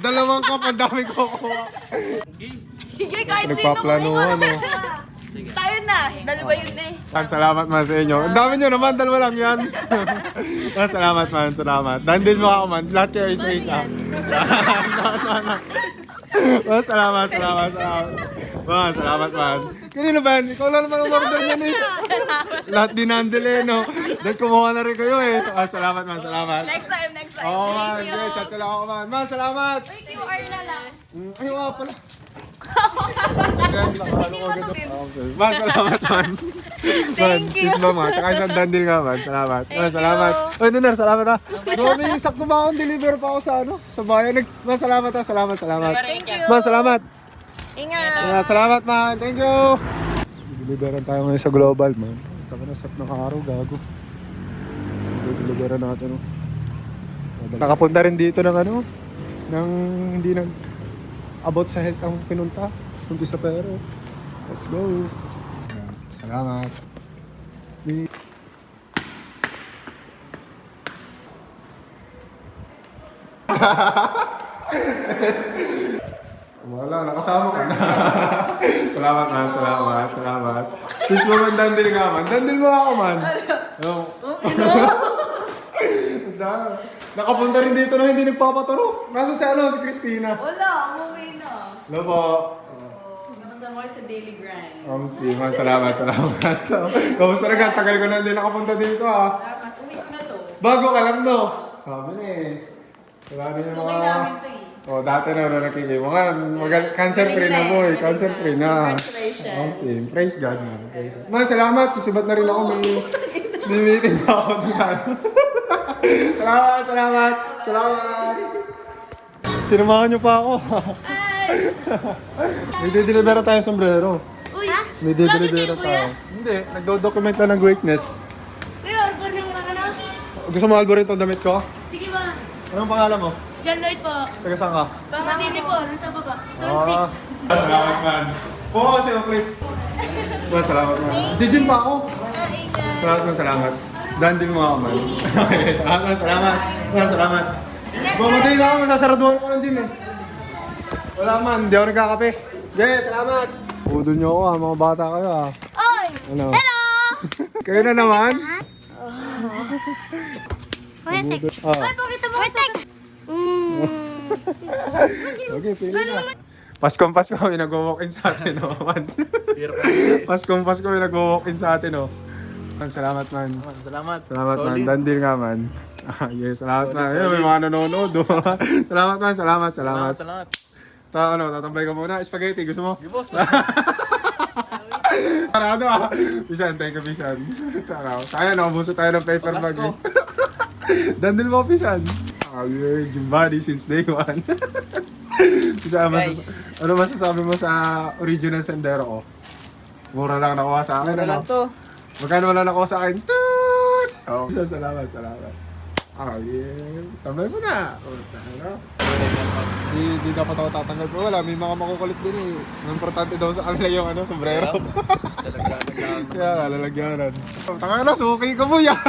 Dalawang cup, ang dami ko kukuha. Sige, kahit sino Nagpaplanuhan, no? Tayo na. Dalawa yun eh. Salamat man sa inyo. Ang dami nyo naman, dalawa lang yan. Salamat man, salamat. Dandin mo ako man, lahat kayo isa-isa. Salamat. Salamat man. Kanino ba? Ikaw lang naman ang order niyan eh. Lahat dinandil eh, no? Dahil kumuha na rin kayo eh. Salamat man, salamat. Next time. Oo man, sige, chat ko lang ako man. Man, salamat! Wait, QR na lang. Ay, nga pala. Man, salamat man. Thank you. Kiss mama, tsaka isang dandil nga man. Salamat. Salamat. Oy, Nuner, salamat ha. Grabe, sakto ba akong deliver pa ako sa sa bayan. Man, salamat ha. Salamat. Thank you. Man, salamat. Ingat. Salamat man. Thank you. Deliveran tayo ngayon sa global man. Taka na sat ng araw, gago. Deliveran natin. Nakapunta rin dito ng ng hindi nag about sa health ang pinunta. Sundi sa pero. Let's go. Salamat. Wala, nakasama ka na. Salamat man, salamat. Please mo man, dandil nga man. Dandil mo ako man. Nakapunta rin dito na hindi nagpapaturo. Nasa si si Christina. Wala, umuwi na. Hello po. Nakasama ko sa daily grind. Si man, salamat. Kamusta na ka? Tagal ko na hindi nakapunta dito ha. Salamat, uwi ko na to. Bago ka lang no. Sabi na eh. Wala rin yung Sukay namin to eh. Dati na nakikibo nga. Cancer free na boy. Cancer free na. Congratulations. Praise God man. Man, salamat. Susibat na rin ako. May meeting pa ako dyan. Salamat. Sinamahan niyo pa ako. May dideliver tayo sombrero. Uy, May dideliver tayo. Hindi, nagdo-document lang ng greatness. Kuya, order ng ano? Gusto mo albo rin itong damit ko? Sige ba? Anong pangalan mo? John Lloyd po. Taga saan ka? Pamatini po, nasa baba. Zone 6. Salamat man. Oo, si Oakley. Salamat man. Jijin pa ako. Salamat. Dandin mo ako man. Okay, salamat. Bumadali na ako, masasaraduhan ko ng gym eh. Wala man, hindi ako nagkakape. Salamat. Udol niyo ako mga bata kayo Oy! Ano? Hello! Kayo na naman? Kuya, tek. Pakita mo sa... Okay, pili na. Paskong may nag-walk-in sa atin, Paskong may nag-walk-in sa atin, Salamat man. Salamat Man. Dandil nga man. Yes, salamat man. May mga nanonood. Salamat man. Salamat. Tatambay ka muna. Spaghetti, gusto mo? Boss. Parado Pisan, thank you, Pisan. Sayang, nakabuso tayo ng paper bag. Dandil mo, Pisan. Yung body since day one. Pisan, ano masasabi mo sa original sendero ko? Mura lang nakuha sa akin. Mura lang to. Magkano wala nakuha sa akin? Toot! Pisan, salamat. Tambay mo na. Di dapat ako tatanggal ko. Wala, may mga makukulit din eh. Ang importante daw sa kanila yung sombrero. Kaya lalagyanan. Taka na, suki ka mo yan.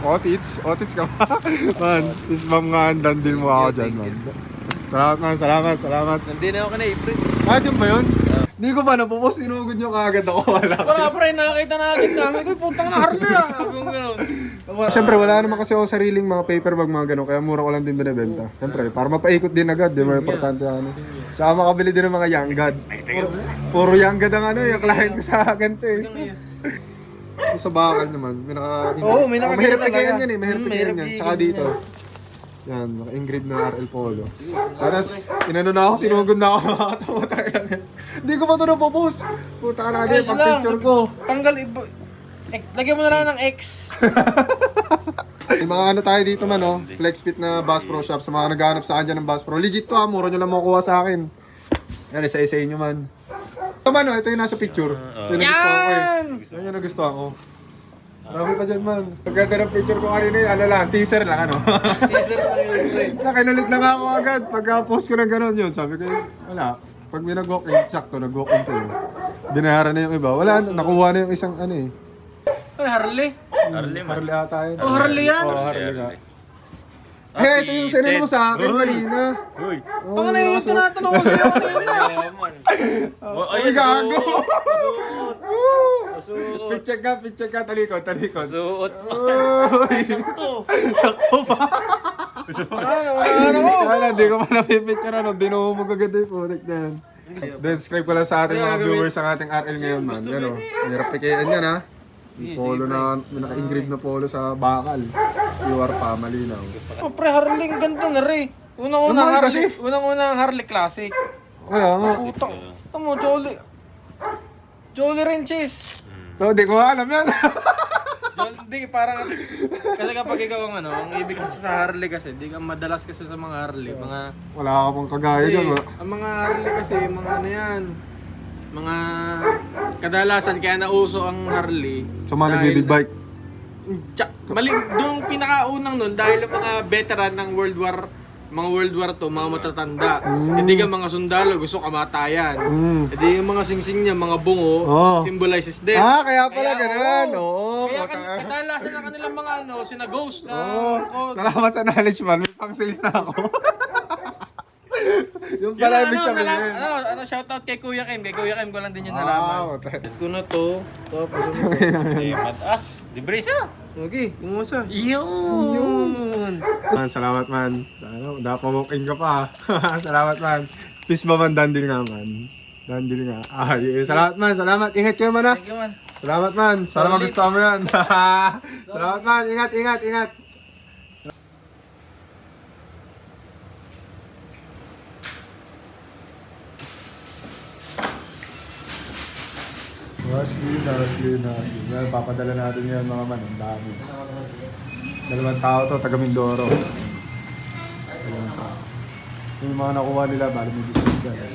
Otits ka ba? Man, is ma'am nga dandil mo ako dyan, man. Salamat. Hindi na ako ka na April. Yun ba yun? Hindi ko pa napopost, sinugod nyo kagad ako. Wala pre, nakakita na agad namin. Uy, puntang na Harley Siyempre, wala naman kasi ako sariling mga paper bag, mga gano'n. Kaya mura ko lang din binibenta. Siyempre, para mapaikot din agad, di ba? Importante ano. Tsaka makabili din ng mga young god. Puro young god ang yung client ko sa ganito eh. Sa bakal naman, may naka... Mahirap igayan yan eh, mahirap igayan yan. Tsaka dito. Yan, naka-engrave na RL Polo. Tapos, inano na ako, sinugod na ako makakatawa tayo. Hindi ko pa ito napopost. Puta ka na din, pag-picture ko. Tanggal, lagyan mo na lang ng X. May mga tayo dito man, Flex Fit na Bass Pro Shop. Sa mga naghahanap sa akin dyan ng Bass Pro. Legit to mura nyo lang makukuha sa akin. Yan, isa-isa inyo man. Ito man, ito yung nasa picture. Ito yung nagustuhan ko eh. Yan yung nagustuhan ko. Marami pa dyan man. Pagkata ng picture ko kanina teaser lang Teaser lang yun. Nakinulit lang ako agad. Pagka-post ko ng gano'n yun, sabi ko wala. Pag may nag-walk-in, sakto nag-walk-in ko yun. Binayaran na yung iba. Wala, nakuha na yung isang Ano, Harley? Harley ata yun. Oh, Harley yan? Oo, Harley nga. Eh, ito yung sinano mo sa akin kanina. Uy. Ito na yung tinatanong ko sa'yo kanina. Ay, gago! Suot. Pitcheck ka, talikod. Suot. Uy! Sakto ba? Wala, di ko pa napipicture ano. Dinuhumog agad yung putik na yan. Describe ko lang sa ating mga viewers ang ating RL ngayon, man. Ano, hirap pikian yan, ha? Yung polo na, may naka-engrave na polo sa bakal. You are family now. Oh, pre, Harley, ganda na rin. Unang-unang Naman Harley, kasi. unang-unang Harley Classic. Kaya nga. Puta, ito mo, Jolly Wrenches. So, di ko alam yan. Hindi, parang, kasi kapag ikaw ang ang ibig kasi sa Harley kasi, di ka madalas kasi sa mga Harley, Wala ka pang kagaya dyan, Hindi, wala. ang mga Harley kasi, mga ano yan, mga kadalasan kaya nauso ang Harley. Sa mga nag-big bike. Mali, yung pinakaunang nun, dahil ang mga veteran ng World War 2, mga matatanda. Hindi ka mga sundalo, gusto kamatayan. Hindi yung mga singsing niya, mga bungo, Oh. symbolizes death. Kaya pala ganun. Oo. Kaya kadalasan ng kanilang mga sina Ghost na... Salamat sa knowledge, man. May pang sales na ako. Yung pala ibig sabihin. Shoutout kay Kuya Kim. Kay Kuya Kim ko lang din yung nalaman. Ko na to. Tapos Di brisa. okay, umusa. Yun. Man, salamat, man. Napawalk-in ka pa. Salamat, man. Peace ba man, dandil nga, man. Dandil nga. Yeah. Salamat, man. Salamat. Ingat kayo, man, ha. Thank you, man. Salamat, man. Sana magustuhan mo yan. Salamat, man. Ingat. Asli. Well, papadala natin yan, mga man. Ang dami. 2 tao to, taga Mindoro. Dalawang tao. Yung mga nakuha nila, bali may discount dyan.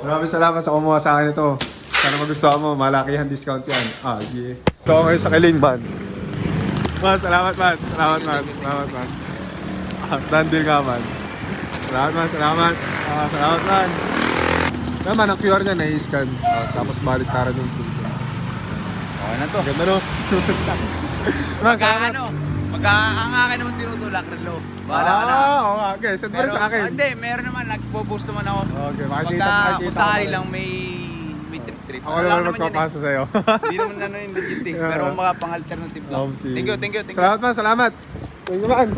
Maraming salamat sa kumuha sa akin ito. Sana magustuhan mo, malakihan discount yan. Yeah. Ito ako ngayon sa Kiling, man. Man, salamat, man. Dandil nga, man. Salamat. Salamat, man. Naman, ang QR niya na-i-scan. Tapos balik tara yung tuloy. Okay na to. Ganda, no? Man, salamat. Ang akin naman tinutulak, Relo. Bahala ka na. Oo nga. Okay, send mo rin sa akin. Hindi, meron naman. Nagpo-post naman ako. Okay, Pagka kung sakali ko. lang may trip-trip. Ako naman magpapasa sa'yo. Hindi naman yung legit eh. Pero mga pang-alternative lang. Thank you. Salamat, man. Salamat. Thank you, man.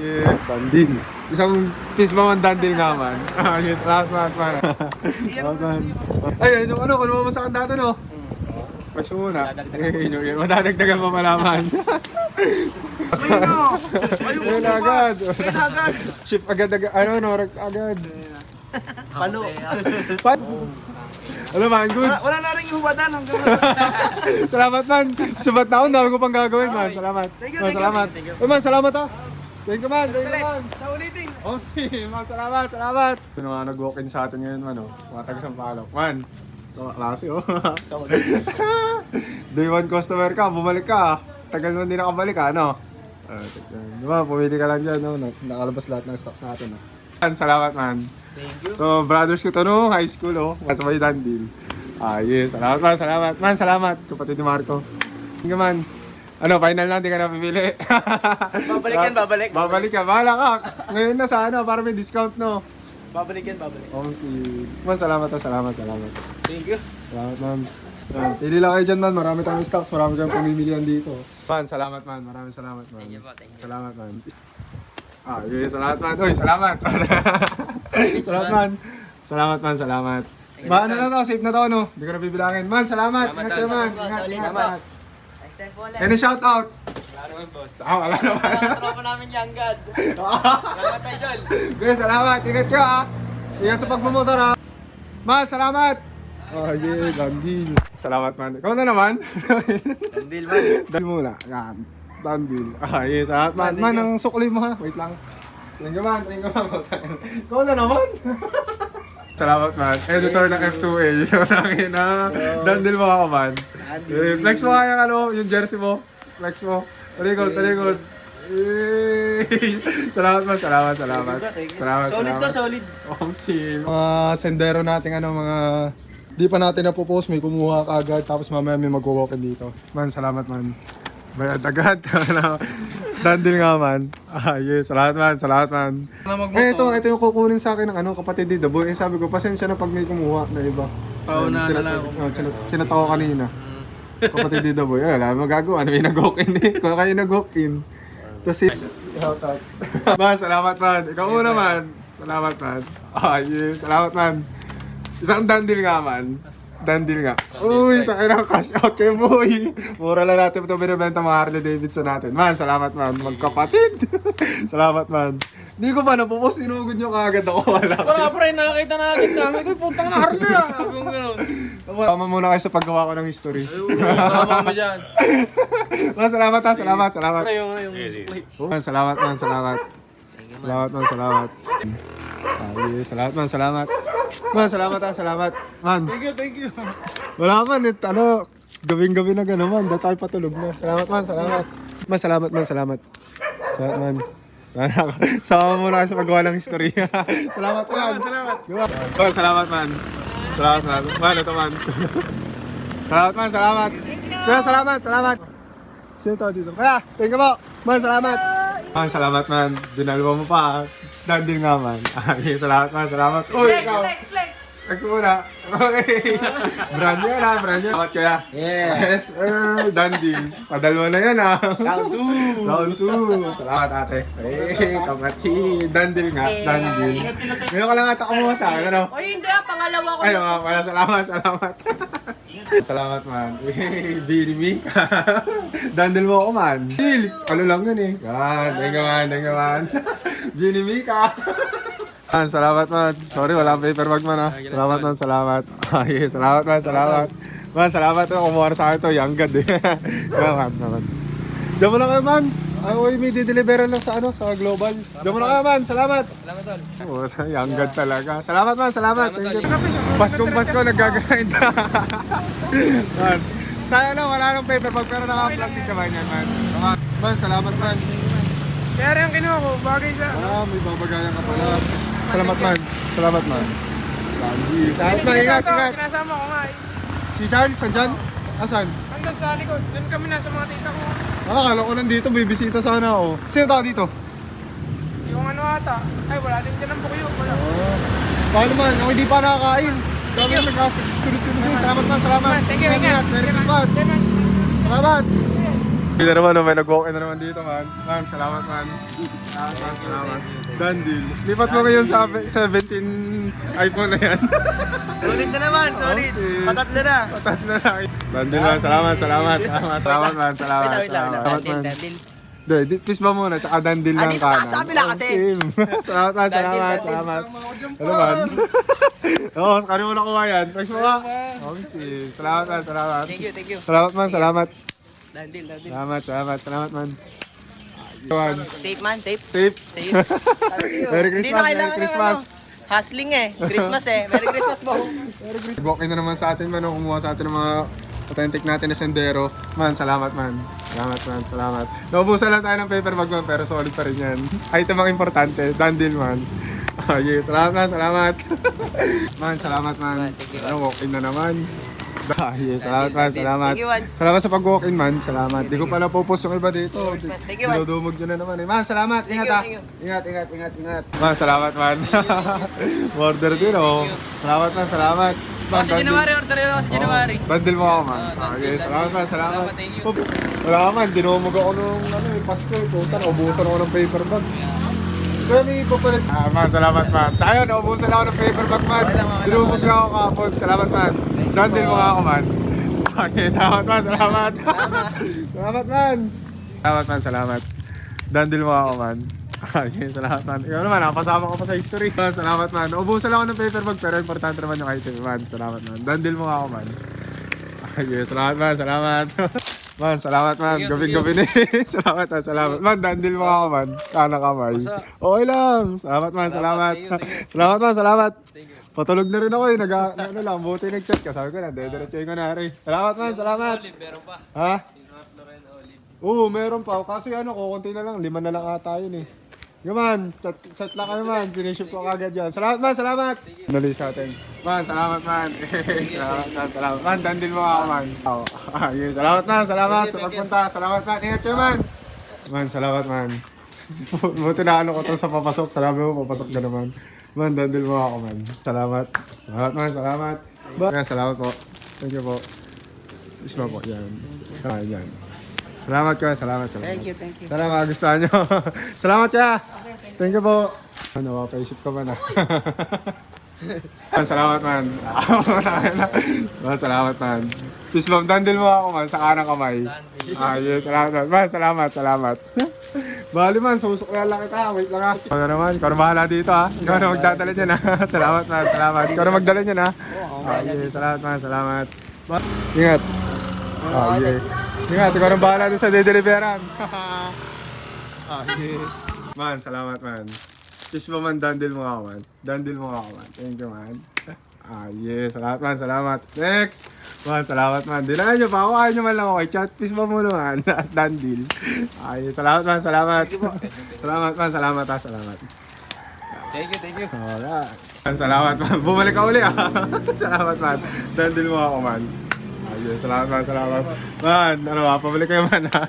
Yeah. Dandil. Isang piece ba man dandil nga, man. Yes, salamat, man. Salamat, man. Ay, yung ano, kung mo sa kandata, no? Presyo muna. Yun, madadagdagan pa malaman. Ayun agad. Ship agad. Agad. Palo. Ano man, goods. Wala na rin yung hubatan. Salamat, man. Sabat na ako, dami ko pang gagawin, man. Salamat. Thank you. Salamat. Uy, man, salamat, ha. Thank you, man. Sa ulitin. Man, salamat. Ito na nga, nag-walk-in sa atin ngayon, man, oh. Mga taga-Sampaloc. Man, ito, klase, oh. Day 1 customer ka, bumalik ka, ah. Tagal mo hindi nakabalik, ano? Diba, pumili ka lang dyan, no? Nakalabas lahat ng stocks natin, oh. Man, salamat, man. Thank you. So, brothers ko to, no? High school, oh. Kasabay dandil. Yes. Salamat, man. Salamat. Man, salamat. Kapatid ni Marco. Thank you, man. Ano, final na, hindi ka napipili. Babalik. Babalik ka. Bahala ka. Ngayon na sa ano, para may discount, no? Babalik. Man, salamat. Thank you. Salamat, man. Pili lang kayo dyan, man. Marami tayong stocks. Marami kayong pamimilihan dito. Man, salamat, man. Maraming salamat, man. Thank you po. Salamat, man. Yes, salamat, man. Uy, salamat. Salamat, man. Salamat. Ano na to? Safe na to, no? Hindi ko na bibilangin. Man, salamat. Ingat kayo, man. Ingat. Any shout out? Wala naman, boss. Wala naman. Tropa namin yung God. Salamat, idol. Okay, salamat. Ingat kayo, ha. Ingat sa pagmumotor, ha. Man, salamat. Dandil. Salamat, man. Ikaw na naman. Dandil, man. Dandil muna. Yan. Dandil. Yes, salamat, man. Man, ang sukli mo, ha. Wait lang. Thank you, man. Ikaw na naman. Salamat, man. Editor ng F2A. Yung na. Dandil mo ako, man. Flex mo kaya yung jersey mo. Flex mo. Talikod. Salamat, man. Salamat. Solid to, solid. Mga sendero natin, mga di pa natin napopost, may kumuha kaagad, tapos mamaya may mag-walk-in dito. Man, salamat, man. Bayad agad. Dandil nga man. Yes, salamat man, salamat man. Ito yung kukunin sa akin ng kapatid ni Daboy. Sabi ko, pasensya na pag may kumuha na iba. Pauna na lang ako. Sinata ko kanina. Kapatid ni Daboy, wala magagawa. May nag-walk-in eh. Kung kayo nag-walk-in. Tapos shout out. Man, salamat man. Ikaw muna man. Salamat man. Yes, salamat man. Isang dandil nga man. Dandil nga. Uy, tayo na cash out kay boy. Mura lang natin ito binibenta mga Harley Davidson natin. Man, salamat man. Magkapatid. Salamat man. Hindi ko pa napopost, sinugod nyo kagad ako. Wala pre, nakakita na agad namin. Uy, puntang na Harley ah. Sabi ko gano'n. Tama muna kayo sa paggawa ko ng history. Sama kami dyan. Man, salamat ha. Salamat, salamat. Pre, yung supply. Man, salamat man, salamat. Salamat man, salamat. Yes, salamat man, salamat. Man, salamat ha, salamat. Man. Thank you. Wala man, gawing-gabi na gano'n man, dahil tayo patulog na. Salamat man, salamat. Man, salamat man, salamat. Salamat man. Sama muna kayo sa paggawa ng history. Salamat man. Salamat. Man, salamat man. Salamat man. Man, ito man. Salamat man, salamat. Kaya, salamat, salamat. Sino to dito? Kaya, thank you po. Man, salamat. Man, salamat man. Dinalwa mo pa. Dandil nga man. Salamat man, salamat. Uy, ikaw. Flex muna. Okay. Brand new na, brand new. Salamat kaya. Yes, Dandil. Padalwa na yan ah. Round 2. Round 2. Salamat ate. Hey, kamati. Dandil nga, Dandil. Ngayon ka lang ata kumuha sa akin, ano? Oy, hindi ah. Pangalawa ko. Ay, mga pala, salamat, salamat. Salamat man. Bili Mika. Dandil mo ako man. Bil, ano lang yun eh. Yan, denga man. Bili Mika. Man, salamat man. Sorry, wala akong paper bag man ah. Salamat man, salamat. Ay, salamat man, salamat. Man, salamat. Kumuha sa akin to, young god eh. Salamat, salamat. Diyan mo lang kayo man. Ay, may dideliveran lang sa sa global. Diyan mo lang kayo man, salamat. Salamat tol. Oh, young god talaga. Salamat man, salamat. Thank you. Paskong Pasko, nagagrind. Man, sayang lang, wala nang paper bag pero naka-plastic naman yan man. Man, salamat man. Kaya rin ang kinuha ko, bagay sa... May babagayan ka pala. Salamat man. Salamat man. Salamat man, ingat, ingat. Kinasama ko nga eh. Si Charles, sandyan? Asan? Hanggang sa likod, doon kami nasa mga tita ko. Akala ko nandito, bibisita sana ako. Sino tao dito? Yung ano ata, ay wala din dyan ang bukuyo, wala. Paano man, ako hindi pa nakakain. Kami nagkasunod-sunod din. Salamat man, salamat. Thank you, ingat. Merry Christmas. Salamat. Hindi na naman, may nag-walk-in na naman dito man. Man, salamat man. Salamat man, salamat. Done deal. Lipat mo ngayon sa 17 iPhone na yan. Solid na naman, solid. Okay. Patatlo na. Patat na lang. Done deal man, salamat, salamat. Salamat man, salamat. Wait lang. Salamat man. Dandil. Hindi, please ba muna, tsaka done deal lang dito kanan. sa kabila kasi. Same. Salamat man, salamat, Dandil. salamat. Ano man? Oo, kanya mo nakuha yan. Thanks mo ka. Okay, salamat man, salamat. Thank you. Salamat man, salamat. Dandil. Salamat man. Safe man, safe. Safe. Safe. Merry Hindi Christmas, na Merry kailangan ng Christmas. hustling eh. Christmas eh. Merry Christmas po. Walk-in na naman sa atin man, kumuha sa atin ng mga authentic natin na sendero. Man, salamat man. Salamat man, salamat. Naubusan lang tayo ng paper bag man, pero solid pa rin yan. Item ang importante, done deal man. Yes, salamat man, salamat. Man, salamat man. Thank you, Walk-in na naman. Yes, salamat man, salamat. Thank you, man. Salamat sa pag-walk-in man, salamat. Di ko pala popost yung iba dito. Thank you, man. Dinudumog nyo na naman eh. Man, salamat. Thank Ingat you, ha. thank you. Ingat. Man, salamat man. Order din oh. Salamat man, salamat. Man, Sa January, order yun ako sa January. Bandil mo ako man. bandil, Salamat man, salamat. Salamat, thank you. Wala ka man, dinumog ako nung Pasko. Putan, ubusan ako ng paper bag. Kaya may ipapalit. Man, salamat man. Sayo, naubusan ako ng paper bag man. Dinumog na ako kapon. Salamat man. Bandil mo ako man. Okay, salamat man, salamat. Salamat man. Salamat man, salamat. Dandil mo ako man. Okay, salamat man. Ikaw naman, nakapasama ko pa sa history. Man, salamat man. Ubusan lang ako ng paper bag pero importante naman yung item man. Salamat man. Dandil mo ako man. Okay, salamat man, salamat. Man, salamat man. Gabi-gabi ni. Salamat man, salamat. Man, dandil mo ako man. Kana kamay. Okay lang. Salamat man, salamat. Salamat man, salamat. Patulog na rin ako eh. Ano lang, buti nag-chat ka. Sabi ko na, dediretsuhin ko na rin. Salamat man, salamat. Meron pa. Ha? Oo, meron pa. Kasi kukunti na lang. 5 na lang ata yun eh. Yo man, chat lang kayo man. Finiship ko kagad yan. Salamat man, salamat. Dali sa atin. Man, salamat man. Salamat man. Dandil mo ako man. Yun, salamat man, salamat sa pagpunta. Salamat man. Ingat kayo man. Man, salamat man. Buti na ano ko to sa papasok. Salamat mo, papasok ka naman. Man, dandil mo ako man. Salamat. Salamat man, salamat. Salamat po. Thank you po. Isma po, yan. Yan. Salamat ka, salamat. Thank you. Salamat, gustuhan nyo. Salamat ka. Thank you po. Ano, paisip ka man ah. Salamat man. Man, salamat man. Peace bomb, dandil mo ako man sa kanang kamay. Yes, salamat man. Man, salamat. Bali man, susuklayan lang kita. Wait lang ha. Ikaw naman, ikaw na bahala dito ha. Ikaw na magdadala niyan ha. Salamat man, salamat. Ikaw na magdala niyan ha. Yes, salamat man, salamat. Ingat. Yes. Ingat, ikaw na bahala dun sa dideliveran. Man, salamat man. Peace bomb man, dandil mo ako man. Dandil mo ako man. Thank you man. Yes, salamat man, salamat. Next! Man, salamat man. Dilaan nyo pa ako, ayaw nyo man lang ako kay chat. Peace bomb mo naman. Dandil. Yes, salamat man, salamat. Salamat man, salamat ha, salamat. Thank you. Alright. Man, salamat man. Bumalik ka uli ah. Salamat man. Dandil mo ako man. Yes, salamat man, salamat. Man, ano ba, pabalik kayo man ha.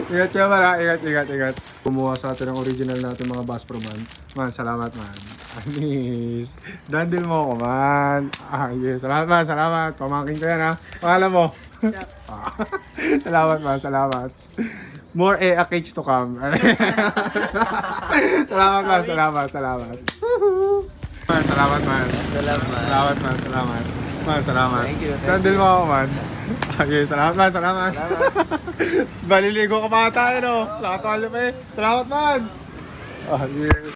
Ingat kayo man ha, ingat. Kumuha sa atin ang original natin mga Bass Pro man. Man, salamat man. Anis. Dandil mo ako man. Yes, salamat man, salamat. Pamangkin ko yan ha. Pangalan mo. Salamat man, salamat. More cakes to come. Salamat man, salamat. Man, salamat man. Salamat man, salamat. Man, salamat. Thank you. Dandil mo ako man. Okay, salamat man, salamat. Baliligo ka pa tayo no. Lakatawal pa eh. Salamat man. Yes.